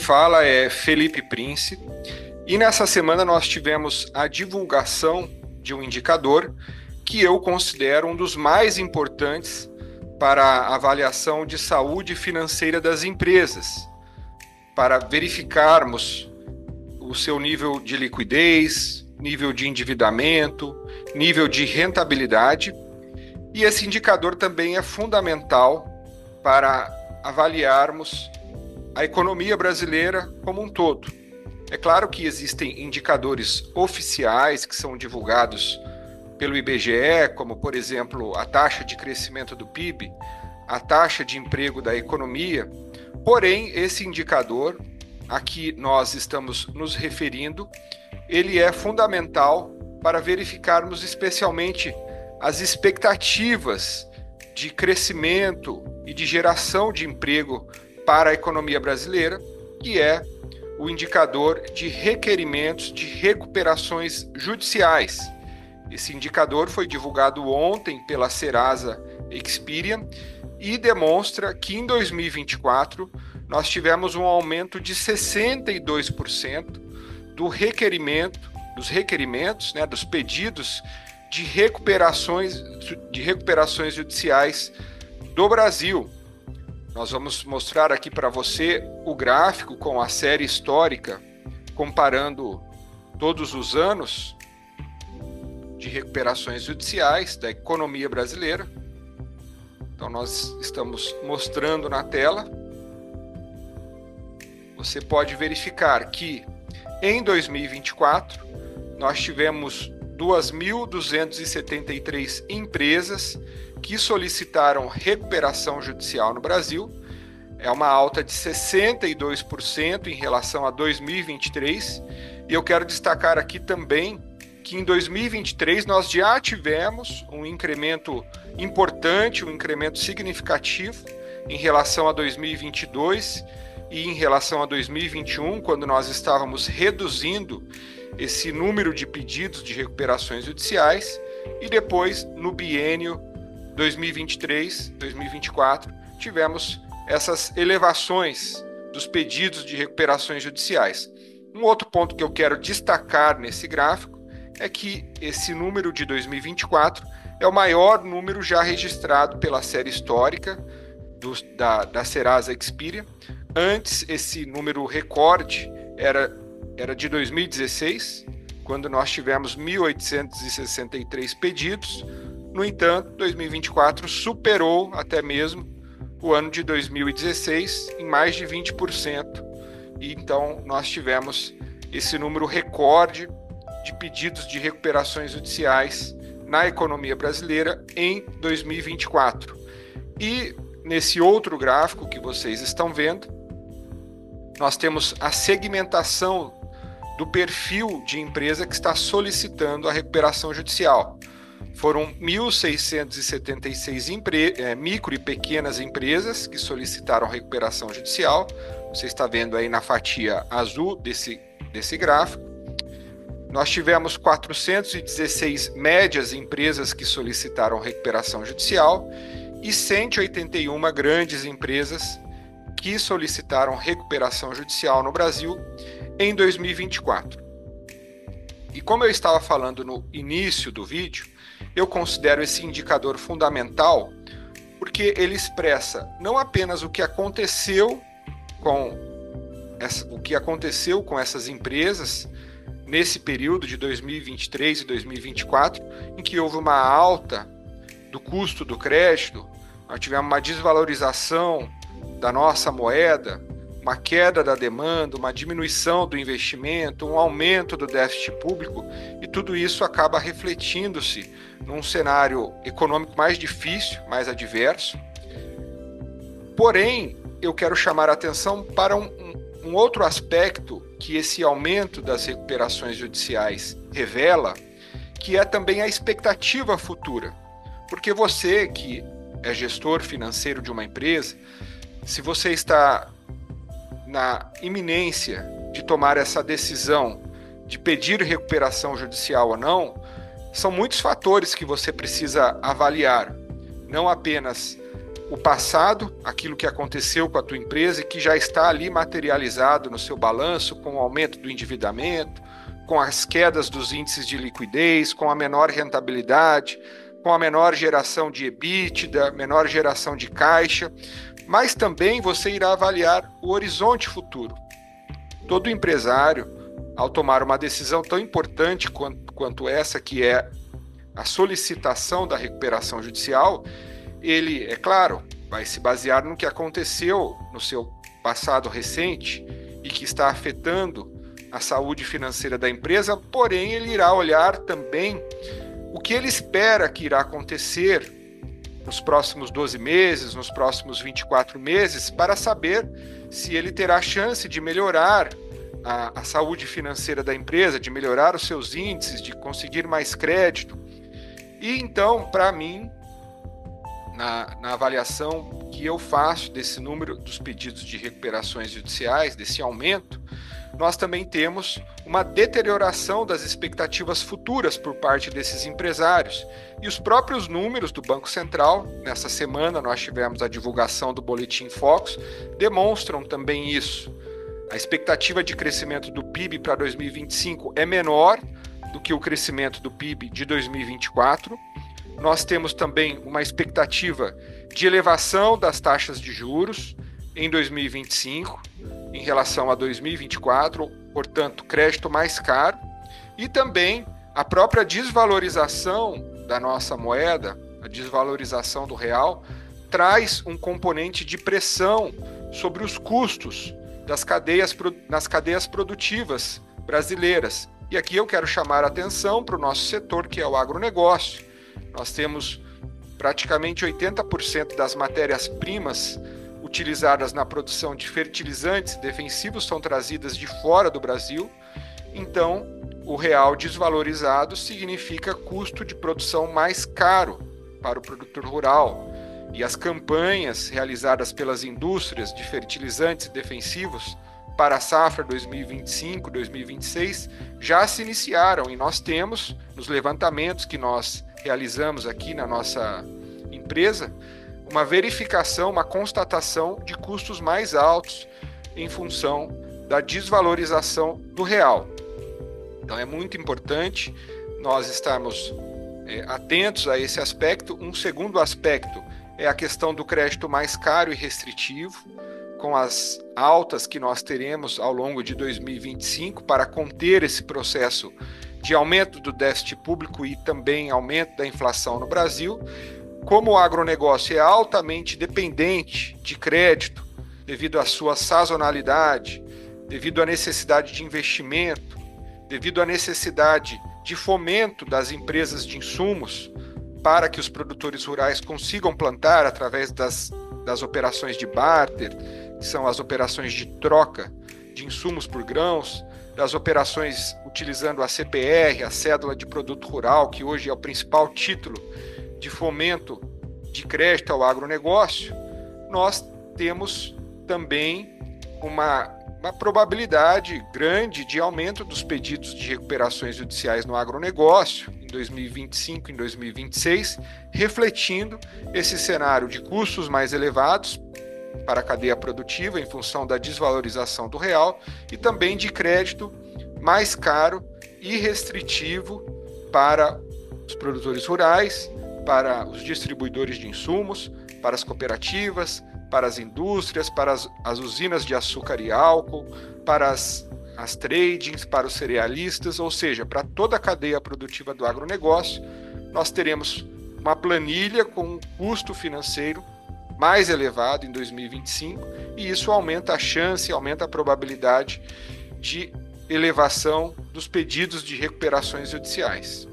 fala é Felipe Prince, e nessa semana nós tivemos a divulgação de um indicador que eu considero um dos mais importantes para a avaliação de saúde financeira das empresas, para verificarmos o seu nível de liquidez, nível de endividamento, nível de rentabilidade, e esse indicador também é fundamental para avaliarmos a economia brasileira como um todo. É claro que existem indicadores oficiais que são divulgados pelo IBGE, como, por exemplo, a taxa de crescimento do PIB, a taxa de emprego da economia, porém, esse indicador a que nós estamos nos referindo, ele é fundamental para verificarmos especialmente as expectativas de crescimento e de geração de emprego para a economia brasileira, que é o indicador de requerimentos de recuperações judiciais. Esse indicador foi divulgado ontem pela Serasa Experian e demonstra que em 2024 nós tivemos um aumento de 62% dos requerimentos, dos pedidos de recuperações judiciais do Brasil. Nós vamos mostrar aqui para você o gráfico com a série histórica, comparando todos os anos de recuperações judiciais da economia brasileira. Então nós estamos mostrando na tela. Você pode verificar que em 2024 nós tivemos 2.273 empresas que solicitaram recuperação judicial no Brasil. É uma alta de 62% em relação a 2023. E eu quero destacar aqui também que em 2023 nós já tivemos um incremento importante, um incremento significativo em relação a 2022 e em relação a 2021, quando nós estávamos reduzindo esse número de pedidos de recuperações judiciais, e depois, no biênio 2023-2024, tivemos essas elevações dos pedidos de recuperações judiciais. Um outro ponto que eu quero destacar nesse gráfico é que esse número de 2024 é o maior número já registrado pela série histórica da Serasa Experian. Antes, esse número recorde era de 2016, quando nós tivemos 1.863 pedidos. No entanto, 2024 superou até mesmo o ano de 2016 em mais de 20%. E então nós tivemos esse número recorde de pedidos de recuperações judiciais na economia brasileira em 2024. E nesse outro gráfico que vocês estão vendo, nós temos a segmentação do perfil de empresa que está solicitando a recuperação judicial. Foram 1.676 micro e pequenas empresas que solicitaram recuperação judicial. Você está vendo aí na fatia azul desse gráfico. Nós tivemos 416 médias empresas que solicitaram recuperação judicial e 181 grandes empresas que solicitaram recuperação judicial no Brasil em 2024. E como eu estava falando no início do vídeo, eu considero esse indicador fundamental porque ele expressa não apenas o que aconteceu com essas empresas nesse período de 2023 e 2024, em que houve uma alta do custo do crédito, nós tivemos uma desvalorização da nossa moeda, uma queda da demanda, uma diminuição do investimento, um aumento do déficit público, e tudo isso acaba refletindo-se num cenário econômico mais difícil, mais adverso. Porém, eu quero chamar a atenção para um outro aspecto que esse aumento das recuperações judiciais revela, que é também a expectativa futura. Porque você que é gestor financeiro de uma empresa, se você está na iminência de tomar essa decisão de pedir recuperação judicial ou não, são muitos fatores que você precisa avaliar. Não apenas o passado, aquilo que aconteceu com a tua empresa e que já está ali materializado no seu balanço, com o aumento do endividamento, com as quedas dos índices de liquidez, com a menor rentabilidade, com a menor geração de EBITDA, menor geração de caixa, mas também você irá avaliar o horizonte futuro. Todo empresário, ao tomar uma decisão tão importante quanto essa, que é a solicitação da recuperação judicial, ele, é claro, vai se basear no que aconteceu no seu passado recente e que está afetando a saúde financeira da empresa, porém ele irá olhar também o que ele espera que irá acontecer nos próximos 12 meses, nos próximos 24 meses, para saber se ele terá chance de melhorar a saúde financeira da empresa, de melhorar os seus índices, de conseguir mais crédito. E então, para mim, na avaliação que eu faço desse número dos pedidos de recuperações judiciais, desse aumento, nós também temos uma deterioração das expectativas futuras por parte desses empresários. E os próprios números do Banco Central, nessa semana nós tivemos a divulgação do Boletim Focus, demonstram também isso. A expectativa de crescimento do PIB para 2025 é menor do que o crescimento do PIB de 2024. Nós temos também uma expectativa de elevação das taxas de juros em 2025, em relação a 2024, portanto, crédito mais caro, e também a própria desvalorização da nossa moeda, a desvalorização do real, traz um componente de pressão sobre os custos nas cadeias produtivas brasileiras. E aqui eu quero chamar a atenção para o nosso setor, que é o agronegócio. Nós temos praticamente 80% das matérias-primas utilizadas na produção de fertilizantes e defensivos são trazidas de fora do Brasil. Então, o real desvalorizado significa custo de produção mais caro para o produtor rural. E as campanhas realizadas pelas indústrias de fertilizantes e defensivos para a safra 2025-2026 já se iniciaram, e nós temos, nos levantamentos que nós realizamos aqui na nossa empresa, uma verificação, uma constatação de custos mais altos em função da desvalorização do real. Então é muito importante nós estarmos atentos a esse aspecto. Um segundo aspecto é a questão do crédito mais caro e restritivo, com as altas que nós teremos ao longo de 2025 para conter esse processo de aumento do déficit público e também aumento da inflação no Brasil. Como o agronegócio é altamente dependente de crédito, devido à sua sazonalidade, devido à necessidade de investimento, devido à necessidade de fomento das empresas de insumos para que os produtores rurais consigam plantar através das operações de barter, que são as operações de troca de insumos por grãos, das operações utilizando a CPR, a Cédula de Produto Rural, que hoje é o principal título de fomento de crédito ao agronegócio, nós temos também uma probabilidade grande de aumento dos pedidos de recuperações judiciais no agronegócio em 2025 e em 2026, refletindo esse cenário de custos mais elevados para a cadeia produtiva em função da desvalorização do real e também de crédito mais caro e restritivo para os produtores rurais, para os distribuidores de insumos, para as cooperativas, para as indústrias, para as usinas de açúcar e álcool, para as tradings, para os cerealistas, ou seja, para toda a cadeia produtiva do agronegócio. Nós teremos uma planilha com um custo financeiro mais elevado em 2025, e isso aumenta a chance, aumenta a probabilidade de elevação dos pedidos de recuperações judiciais.